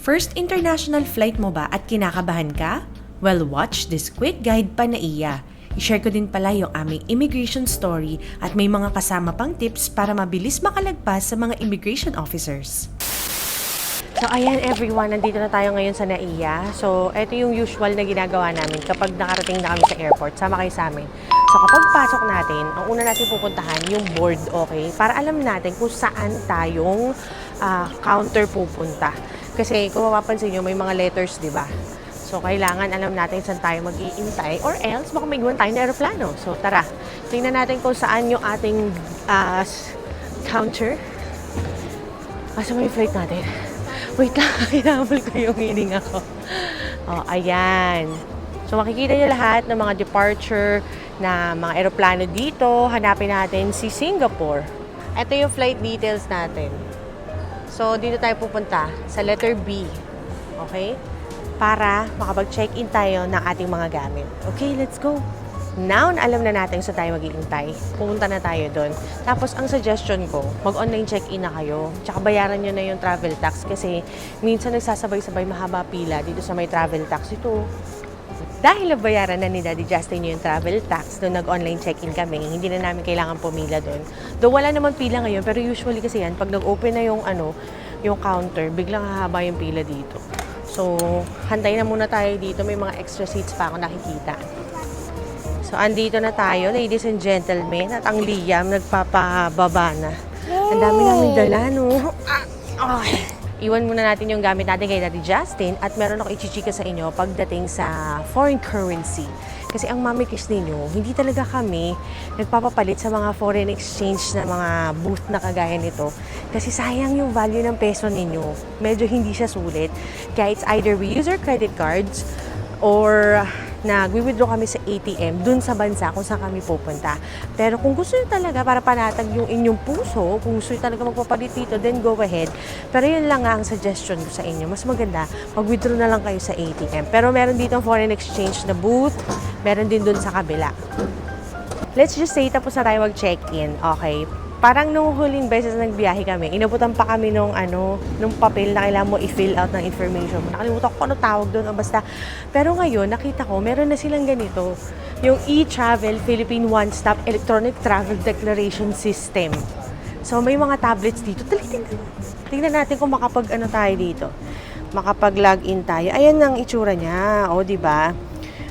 First international flight mo ba at kinakabahan ka? Well, watch this quick guide pa na iya. I-share ko din pala yung aming immigration story at may mga kasama pang tips para mabilis makalagpas sa mga immigration officers. So ayan everyone, nandito na tayo ngayon sa NAIA. So ito yung usual na ginagawa namin kapag nakarating na kami sa airport. Sama kayo sa amin. So kapag pasok natin, ang una natin pupuntahan yung board, okay? Para alam natin kung saan tayong counter pupunta. Kasi kung mapapansin nyo, may mga letters, di ba? So kailangan alam natin saan tayo mag-iintay or else baka may iwan tayo na aeroplano. So tara, tingnan natin kung saan yung ating counter. Asa may flight natin? Wait lang, hinabol ko yung hiling ako. Oh, ayan. So makikita niyo lahat ng mga departure na mga aeroplano dito. Hanapin natin si Singapore. Ito yung flight details natin. So dito tayo pupunta sa letter B. Okay? Para makapag-check-in tayo ng ating mga gamit. Okay, let's go! Now, alam na natin sa tayo mag-iintay. Pupunta na tayo doon. Tapos, ang suggestion ko, mag-online check-in na kayo. Tsaka bayaran nyo na yung travel tax kasi minsan nagsasabay-sabay mahaba pila dito sa may travel tax. Ito, dahil nabayaran na ni Daddy Justin yung travel tax doon nag-online check-in kami, hindi na namin kailangan pumila doon. Though wala naman pila ngayon, pero usually kasi yan, pag nag-open na yung, yung counter, biglang hahaba yung pila dito. So, hantay na muna tayo dito. May mga extra seats pa ako nakikita. So, andito na tayo, ladies and gentlemen. At ang Liam, nagpapababa na. Ang dami namin dala, no? Iwan muna natin yung gamit natin kay Daddy Justin. At meron ako ichichika sa inyo pagdating sa foreign currency. Kasi ang mamikis ninyo, hindi talaga kami nagpapapalit sa mga foreign exchange na mga booth na kagaya nito. Kasi sayang yung value ng peso ninyo. Medyo hindi siya sulit. Kaya it's either we use our credit cards or nag-withdraw kami sa ATM dun sa bansa kung saan kami pupunta. Pero kung gusto nyo talaga para panatag yung inyong puso, kung gusto nyo talaga magpapalit dito, then go ahead. Pero yun lang nga ang suggestion ko sa inyo. Mas maganda, mag-withdraw na lang kayo sa ATM. Pero meron dito ang foreign exchange na booth, meron din dun sa kabila. Let's just say, tapos na tayo mag-check-in. Okay. Parang nung huling beses na nagbiyahe kami, inabutan pa kami nung papel na kailangan mo i-fill out ng information mo. Nakalimutan ko kung ano tawag doon o basta. Pero ngayon, nakita ko, meron na silang ganito. Yung e-Travel Philippine One-Stop Electronic Travel Declaration System. So, may mga tablets dito. Tingnan natin kung tayo dito. Makapag-login tayo. Ayan ang itsura niya. O, diba?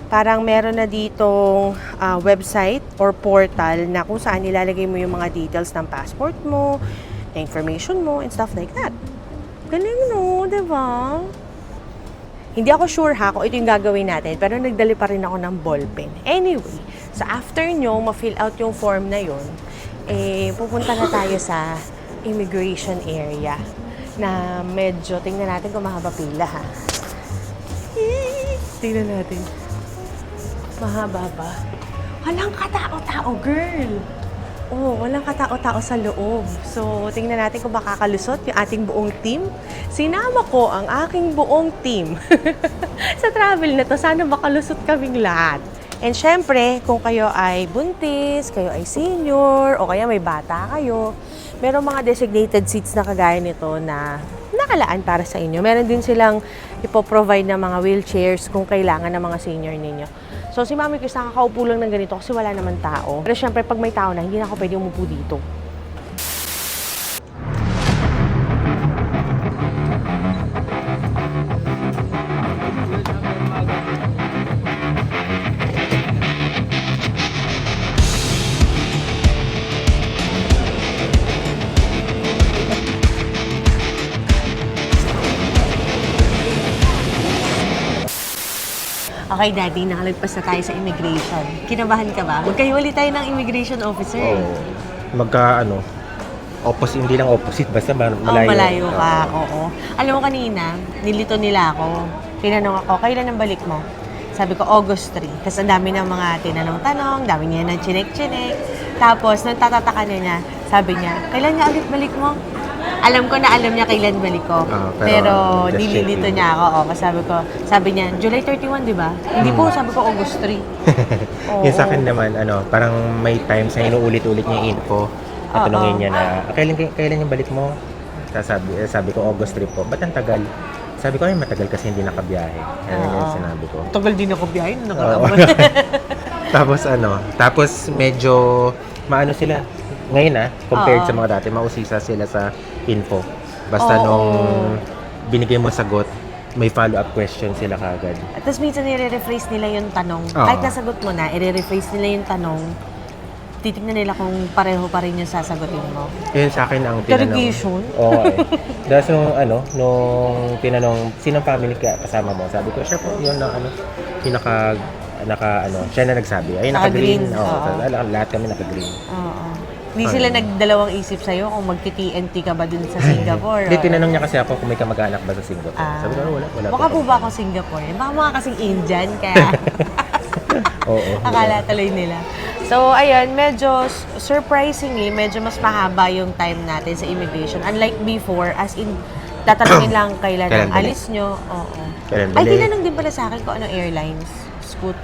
Parang meron na ditong website or portal na kung saan nilalagay mo yung mga details ng passport mo, na information mo, and stuff like that. Galing, no? Diba? Hindi ako sure ha kung ito yung gagawin natin, pero nagdali pa rin ako ng ballpen. Anyway, so after nyo ma-fill out yung form na yun, pupunta na tayo sa immigration area na medyo, tingnan natin kung mahaba pila ha. Tingnan natin. Mahaba ba? Walang katao-tao, girl! Oh, walang katao-tao sa loob. So, tingnan natin kung makakalusot yung ating buong team. Sinama ko ang aking buong team sa travel na to. Sana makalusot kaming lahat. And syempre, kung kayo ay buntis, kayo ay senior, o kaya may bata kayo, merong mga designated seats na kagaya nito na nakalaan para sa inyo. Meron din silang ipoprovide na mga wheelchairs kung kailangan ng mga senior ninyo. So, si Mami Chris nakakaupo lang ng ganito kasi wala naman tao. Pero syempre, pag may tao na, hindi na ako pwede umupo dito. Okay, Daddy, nakalagpas na tayo sa immigration. Kinabahan ka ba? Magkahiwalay tayo ng immigration officer. Oo. Opposite, hindi lang opposite, basta malayo. Malayo ka, oo. Alam mo kanina, nilito nila ako. Tinanong ako, kailan ang balik mo? Sabi ko, August 3. Kasi ang dami ng mga tinanong-tanong, dami niya ng chinek-chinek. Tapos, nung tatataka niya, sabi niya, kailan nga ulit balik mo? Alam ko na alam niya kailan balik ko. Pero nililito niya ako. Sabi niya, July 31, di ba? Hindi po, sabi ko August 3. Yung sa akin naman, parang may times na inuulit-ulit niya yung info. At tanungin niya na, kailan yung balik mo? Sabi ko August 3 po. Ba't ang tagal? Sabi ko, ay matagal kasi hindi nakabiyahe. Yan yung sinabi ko. Tagal din ako biyahe nung Oo. Tapos medyo maano sila ngayon compared sa mga dati, mausisa sila sa info. Basta nung binigay mo sagot, may follow-up question sila kagad. At tapos minsan i-rephrase nila yung tanong. Oo. Kahit nasagot mo na, i-rephrase nila yung tanong. Titignan nila kung pareho pa rin yung sasagutin mo. Yun sa akin ang tinanong. Interrogation? Oo Dahil nung tinanong, sinong family ka kasama mo? Sabi ko, siya po, yun na siya na nagsabi. Ay, naka-green. Oo. Lahat kami naka-green. Oo. Hindi sila nagdalawang isip sa'yo kung magti-TNT ka ba dun sa Singapore? Hindi, tinanong niya kasi ako kung may kamag-anak ba sa Singapore. Sabi ko, wala. Baka po ba ako Singapore? Baka mga kasing Indian, kaya Oo. akala tuloy nila. So, ayun, medyo surprisingly, medyo mas mahaba yung time natin sa immigration. Unlike before, as in, tatanungin lang kailan ang Kailan balik? alis nyo. Oo. Kailan Ay, balik? tinanong din pala sa akin kung anong airlines. Scoot.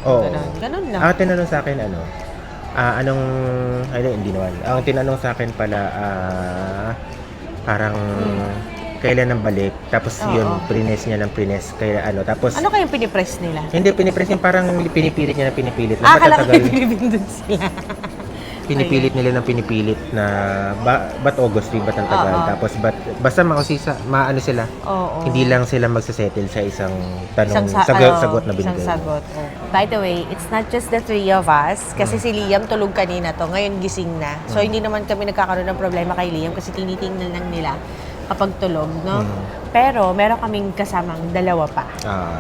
Oo. Ganun lang. Tinanong sa akin, hindi naman. Ang tinanong sa akin pala, parang, kailan ang balik. Tapos yun, prines niya ng prines. Tapos, Ano kayong pinipress nila? hindi, pinipress yung parang pinipilit niya na pinipilit. Akala ko Matagal. pinipindun sila. Pinipilit nila ng pinipilit na ba't August 3, ba't ang tagal? Oo. Tapos basta maano sila. Oo. Hindi lang sila magsasettle sa isang tanong, sagot na binigay. Isang sagot. Oh. By the way, it's not just the three of us. Kasi si Liam tulog kanina to. Ngayon gising na. So, hindi naman kami nagkakaroon ng problema kay Liam kasi tinitingnan lang nila kapag tulog, no? Pero, meron kaming kasamang dalawa pa.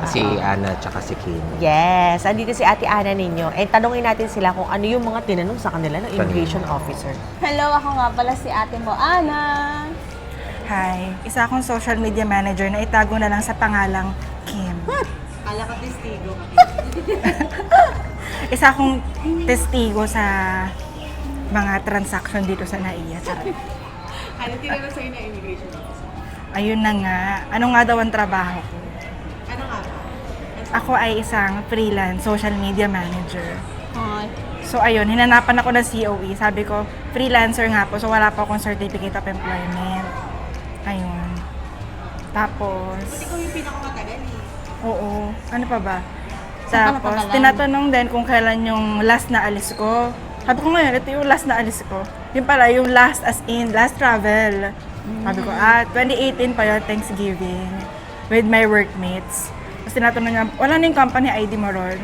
Si Ana tsaka si Kim. Yes. Andito si Ate Ana ninyo. And tanongin natin sila kung ano yung mga tinanong sa kanila ng immigration officer. Hello, ako nga pala si ate mo, Ana. Hi, isa akong social media manager na itago na lang sa pangalang Kim. Ala ka testigo. Isa akong testigo sa mga transaction dito sa NAIA. Charot. Ano tinanong sa'yo na immigration officer? Ayun na nga. Ano nga daw ang trabaho ko? Ano nga ba? Ako ay isang freelance social media manager. Hi. So ayun, hinanapan ako ng COE. Sabi ko, freelancer nga po, so wala pa akong certificate of employment. Ayun. Tapos... Ikaw yung pinakamatagal eh. Oo. Ano pa ba? Saan ka Tapos, natagalan? tinatanong din kung kailan yung last na alis ko. Sabi ko ngayon, ito yung last na alis ko. Yung pala, yung last as in, last travel. Sabi ko, 2018 pa yun, Thanksgiving. With my workmates. Tapos tinatanong niya, wala na yung company ID mo ron?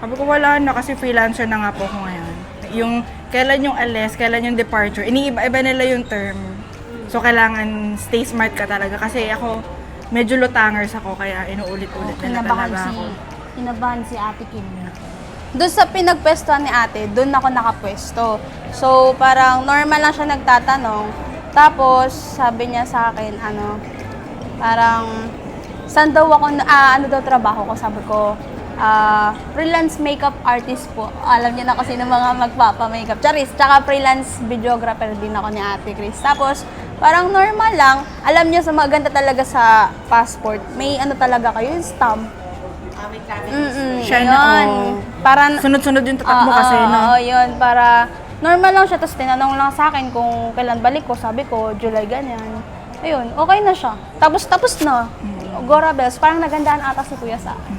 Sabi ko, wala na kasi freelancer na nga po ako ngayon. Yung kailan yung alis, kailan yung departure, iniiba-iba nila yung term. So, kailangan stay smart ka talaga. Kasi ako, medyo lutangers ako, kaya inuulit-ulit nila talaga ako. Kinabahan si ate Kim. Doon sa pinagpwestuhan ni ate, doon ako nakapwesto. So, parang normal lang siya nagtatanong. Tapos, sabi niya sa akin, parang, saan daw ako, ano daw trabaho ko? Sabi ko, freelance makeup artist po. Alam niya na kasi ng mga magpapa-makeup. Charis, tsaka freelance videographer din ako ni ate Chris. Tapos, parang normal lang. Alam niyo, sa maganda talaga sa passport, may ano talaga kayo, yung stamp. May traffic. Siya Yun. na, oo. Para, Sunod-sunod yung tatakbo kasi, no? Oo, yun. Para, normal lang siya. Tapos tinanong lang sa akin kung kailan balik ko. Sabi ko, July ganyan. Ayun, okay na siya. Tapos na. Gora Bells, parang nagandaan ata si Kuya sa akin.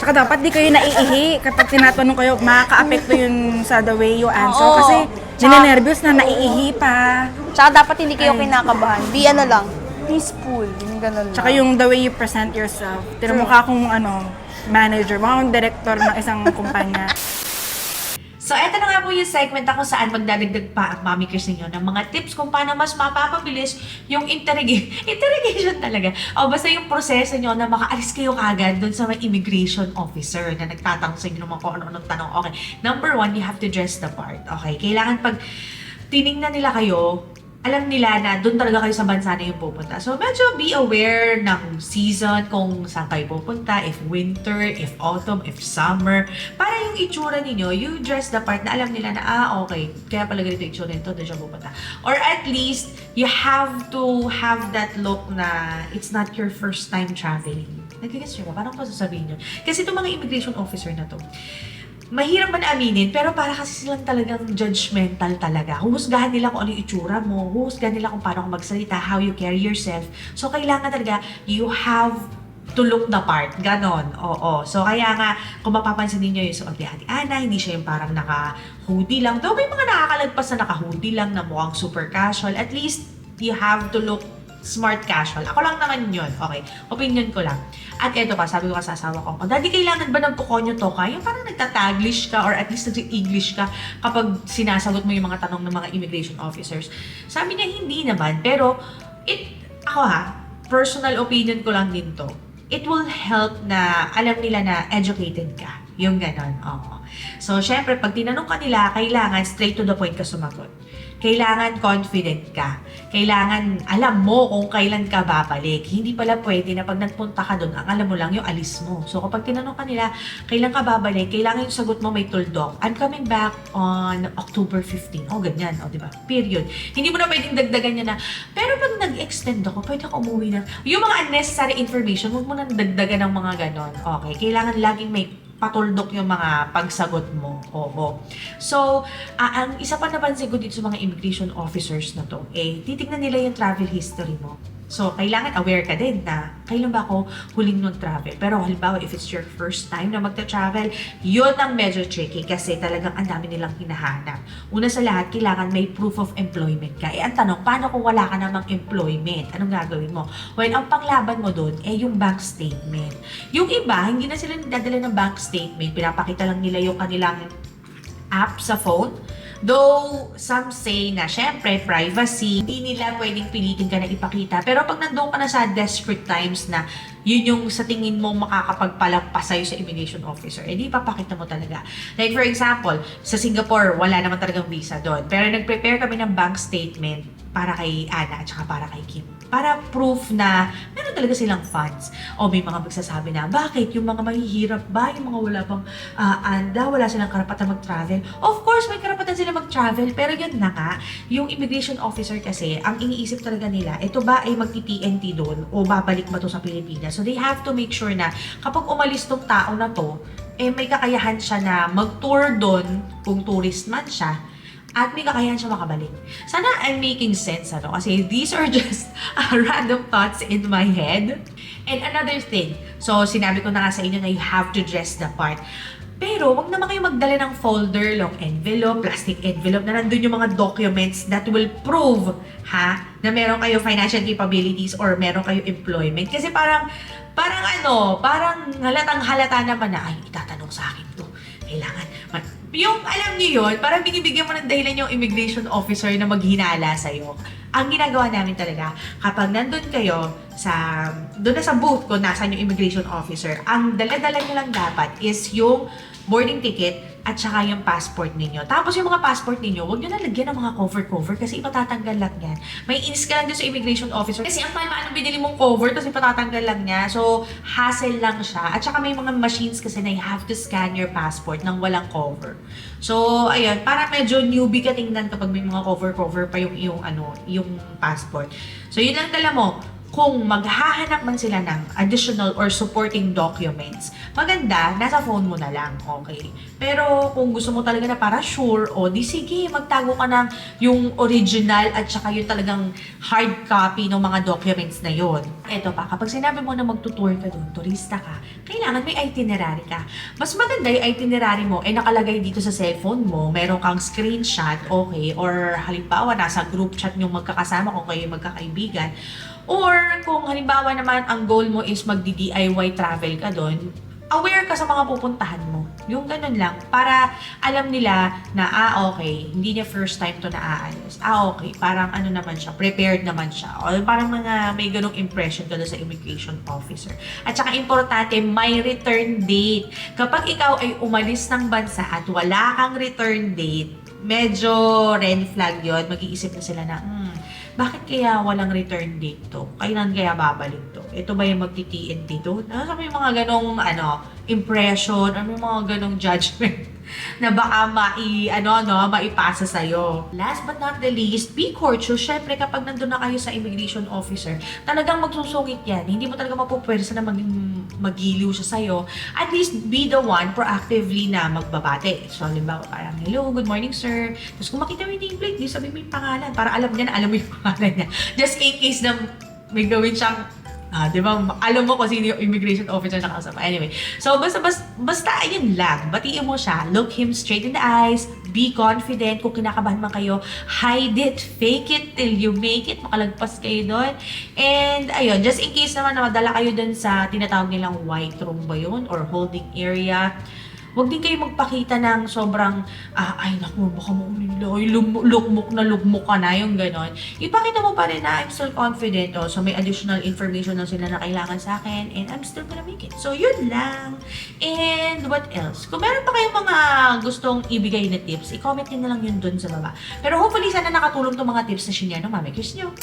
Tsaka dapat di kayo naiihi kapag tinatanong kayo, makaka-apekto yun sa the way you answer. Oo. Kasi Tsaka- ninenervyos na naiihi pa. Tsaka dapat hindi kayo kinakabahan. Be ano lang, peaceful. Yung ganun lang. Tsaka yung the way you present yourself. Tinamukha akong manager, mga director ng isang kumpanya. So, eto na nga po yung segment kung saan magdadagdag pa ang Mami Chris ninyo ng mga tips kung paano mas mapapabilis yung interrogation talaga. O basta yung proseso nyo na makaalis kayo kagad dun sa may immigration officer na nagtatanong sa inyo naman kung ano-anong tanong. Okay, number 1, you have to dress the part. Okay, kailangan pag tinignan nila kayo, alam nila na doon talaga kayo sa bansa na yung pupunta. So, medyo be aware ng season, kung saan kayo pupunta, if winter, if autumn, if summer. Para yung itsura ninyo, you dress the part na alam nila na, okay, kaya pala ganito yung itsura nito, doon siya pupunta. Or at least, you have to have that look na it's not your first time traveling. Nag-guess nyo ba? Parang ko sasabihin nyo. Kasi itong mga immigration officer na to, mahirap man aminin, pero para kasi silang talagang judgmental talaga. Huhusgahan nila kung ano yung itsura mo, huhusgahan nila kung paano ka magsalita, how you carry yourself. So, kailangan talaga, you have to look the part. Ganon. Oo. So, kaya nga, kung mapapansin ninyo yung suot ni Ate Ana, hindi siya yung parang naka-hoodie lang. Though may mga nakakalagpas na naka-hoodie lang na mukhang super casual. At least, you have to look smart casual. Ako lang naman yun. Okay. Opinion ko lang. At eto pa, sabi ko sa asawa ko, Daddy, kailangan ba nagkukonyo to ka? Yung parang nagtataglish ka or at least nag-English ka kapag sinasagot mo yung mga tanong ng mga immigration officers. Sabi niya, hindi naman. Pero, ako personal opinion ko lang din to. It will help na alam nila na educated ka. Yung ganon. Oo. So, syempre, pag tinanong ka nila, kailangan straight to the point ka sumagot. Kailangan confident ka. Kailangan alam mo kung kailan ka babalik. Hindi pala pwede na pag nagpunta ka doon, ang alam mo lang yung alis mo. So kapag tinanong ka nila, kailan ka babalik, kailangan yung sagot mo may tuldok. I'm coming back on October 15. O, ganyan. O, diba? Period. Hindi mo na pwedeng dagdagan niya na, pero pag nag-extend ako, pwede ako umuwi na. Yung mga unnecessary information, huwag mo na dagdagan ng mga ganon. Okay? Kailangan laging may patuldok yung mga pagsagot mo. Oo. So, ang isa pa napansin ko dito sa mga immigration officers na to, titignan nila yung travel history mo. So, kailangan aware ka din na kailan ba ako huling nag-travel. Pero halimbawa, if it's your first time na magta-travel, yun ang medyo tricky kasi talagang ang dami nilang hinahanap. Una sa lahat, kailangan may proof of employment ka. Ang tanong, paano kung wala ka namang employment? Anong gagawin mo? Well, ang panglaban mo doon, yung bank statement. Yung iba, hindi na sila nagdadala ng bank statement. Pinapakita lang nila yung kanilang app sa phone. Though, some say na, syempre, privacy, hindi nila pwedeng pilitin ka na ipakita. Pero pag nandoon ka na sa desperate times na yun yung sa tingin mo makakapagpalampas sa'yo sa immigration officer, di papakita mo talaga. Like for example, sa Singapore, wala naman talagang visa doon. Pero nag-prepare kami ng bank statement para kay Ana at saka para kay Kim. Para proof na meron talaga silang funds. O may mga magsasabi na, bakit? Yung mga mahihirap ba? Yung mga wala pang wala silang karapatan mag-travel? Of course, may karapatan sila mag-travel. Pero yun na nga, yung immigration officer kasi, ang iniisip talaga nila, ito ba ay magti-TNT doon o babalik ba to sa Pilipinas? So they have to make sure na kapag umalis tong tao na to, may kakayahan siya na mag-tour doon kung tourist man siya. At may kakayahan siya makabalik. Sana I'm making sense, ano? Kasi these are just random thoughts in my head. And another thing, so sinabi ko na nga sa inyo na you have to dress the part. Pero wag naman kayo magdala ng folder, long envelope, plastic envelope na nandun yung mga documents that will prove, na meron kayo financial capabilities or meron kayo employment. Kasi parang halatang halata naman na, ay, itatanong sa akin to. Kailangan, yung alam niyo yun, parang binibigyan mo ng dahilan yung immigration officer na maghinala sa'yo. Ang ginagawa namin talaga, kapag nandun kayo doon na sa booth kung nasan yung immigration officer, ang dala-dala nyo lang dapat is yung boarding ticket at saka yung passport ninyo. Tapos yung mga passport ninyo, huwag nyo na lagyan ng mga cover-cover kasi ipatatanggal lang yan. May inis ka lang dun sa immigration officer kasi ang paano binili mong cover tapos ipatatanggal lang niya. So, hassle lang siya. At saka may mga machines kasi na you have to scan your passport nang walang cover. So, ayun, para medyo newbie ka tingnan kapag may mga cover-cover pa yung passport. So, yun lang dala mo. Kung maghahanap man sila ng additional or supporting documents, maganda, nasa phone mo na lang, okay? Pero kung gusto mo talaga na para sure, di sige, magtago ka ng yung original at saka yung talagang hard copy ng mga documents na yon. Eto pa, kapag sinabi mo na magtutour ka doon, turista ka, kailangan may itinerary ka. Mas maganda yung itinerary mo nakalagay dito sa cellphone mo, meron kang screenshot, okay? Or halimbawa, nasa group chat yung magkakasama kung kayo magkakaibigan. Or kung halimbawa naman ang goal mo is magdi-DIY travel ka doon, aware ka sa mga pupuntahan mo. Yung ganun lang. Para alam nila na, okay, hindi niya first time to naaalis. Okay, parang ano naman siya, prepared naman siya. O parang may ganung impression ka doon sa immigration officer. At saka importante, may return date. Kapag ikaw ay umalis ng bansa at wala kang return date, medyo red flag yun. Mag-iisip na sila na, bakit kaya walang return date to? Kailan kaya babalik to? Ito ba yung magti-TNT to? May mga ganong impression, may mga ganong judgment na baka maipasa sa'yo. Last but not the least, be courteous. Syempre, kapag nandun na kayo sa immigration officer, talagang magsusungit yan. Hindi mo talaga mapupwersa na magiliw siya sa'yo. At least, be the one proactively na magbabate. So, halimbawa, parang, hello, good morning, sir. Tapos kung makita mo yung nameplate, di sabihin mo yung pangalan. Para alam niya na alam mo yung pangalan niya. Just in case na may gawin siyang di ba? Alam mo kung sino yung immigration officer na kasama. Anyway, so basta ayun lang. Batiin mo siya. Look him straight in the eyes. Be confident. Kung kinakabahan man kayo, hide it. Fake it till you make it. Makalagpas kayo doon. And ayun, just in case naman na madala kayo doon sa tinatawag nilang white room ba yun? Or holding area. Huwag din kayo magpakita ng sobrang, ay naku, baka mauliloy, lukmok ka na, yung ganon. Ipakita mo pa rin na I'm still confident, so may additional information na sila na kailangan sa akin, and I'm still gonna make it. So, yun lang. And what else? Kung meron pa kayong mga gustong ibigay na tips, i-comment nyo na lang yun dun sa baba. Pero hopefully, sana nakatulong tong mga tips na sinare ng Mami Chris nyo.